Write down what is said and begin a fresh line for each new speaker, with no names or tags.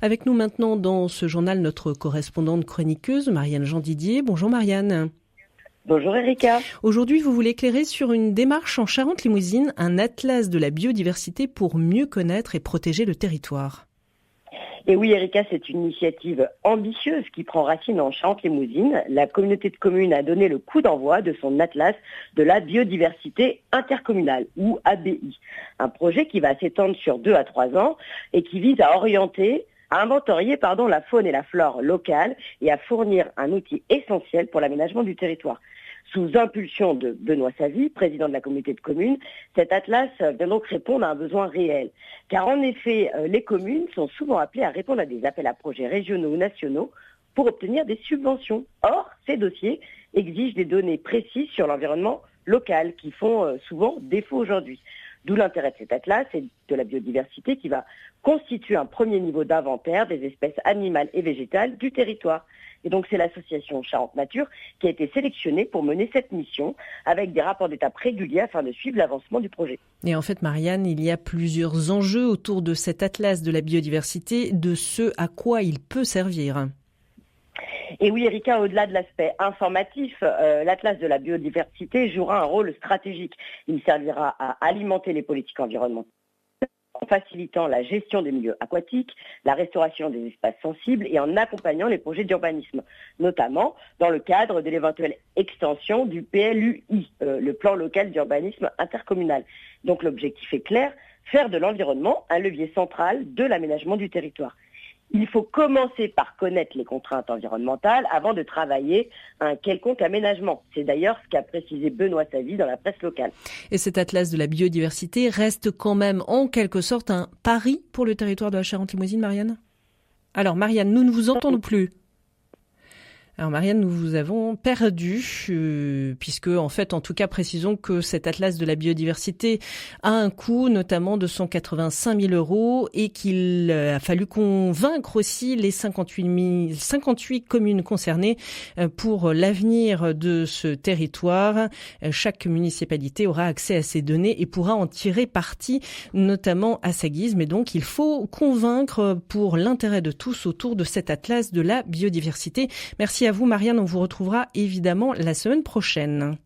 Avec nous maintenant dans ce journal, notre correspondante chroniqueuse, Marianne Jean-Didier. Bonjour Marianne.
Bonjour Erika.
Aujourd'hui, vous voulez éclairer sur une démarche en Charente-Limousine, un atlas de la biodiversité pour mieux connaître et protéger le territoire.
Et oui Erika, c'est une initiative ambitieuse qui prend racine en Charente-Limousine. La communauté de communes a donné le coup d'envoi de son atlas de la biodiversité intercommunale, ou ABI. Un projet qui va s'étendre sur 2 à 3 ans et qui vise à inventorier la faune et la flore locale et à fournir un outil essentiel pour l'aménagement du territoire. Sous impulsion de Benoît Savy, président de la communauté de communes, cet atlas vient donc répondre à un besoin réel. Car en effet, les communes sont souvent appelées à répondre à des appels à projets régionaux ou nationaux pour obtenir des subventions. Or, ces dossiers exigent des données précises sur l'environnement local qui font souvent défaut aujourd'hui. D'où l'intérêt de cet atlas et de la biodiversité qui va constituer un premier niveau d'inventaire des espèces animales et végétales du territoire. Et donc c'est l'association Charente Nature qui a été sélectionnée pour mener cette mission avec des rapports d'étape réguliers afin de suivre l'avancement du projet.
Et en fait, Marianne, il y a plusieurs enjeux autour de cet atlas de la biodiversité, de ce à quoi il peut servir.
Et oui, Erika, au-delà de l'aspect informatif, l'Atlas de la biodiversité jouera un rôle stratégique. Il servira à alimenter les politiques environnementales en facilitant la gestion des milieux aquatiques, la restauration des espaces sensibles et en accompagnant les projets d'urbanisme, notamment dans le cadre de l'éventuelle extension du PLUI, le plan local d'urbanisme intercommunal. Donc l'objectif est clair, faire de l'environnement un levier central de l'aménagement du territoire. Il faut commencer par connaître les contraintes environnementales avant de travailler à un quelconque aménagement. C'est d'ailleurs ce qu'a précisé Benoît Savy dans la presse locale.
Et cet atlas de la biodiversité reste quand même en quelque sorte un pari pour le territoire de la Charente-Limousine, Marianne ? Alors Marianne, nous ne vous entendons plus. Alors Marianne, nous vous avons perdu, puisque en fait, en tout cas, précisons que cet atlas de la biodiversité a un coût notamment de 185 000 € et qu'il a fallu convaincre aussi les 58 communes concernées pour l'avenir de ce territoire. Chaque municipalité aura accès à ces données et pourra en tirer parti, notamment à sa guise. Mais donc, il faut convaincre pour l'intérêt de tous autour de cet atlas de la biodiversité. Merci à vous, Marianne. On vous retrouvera évidemment la semaine prochaine.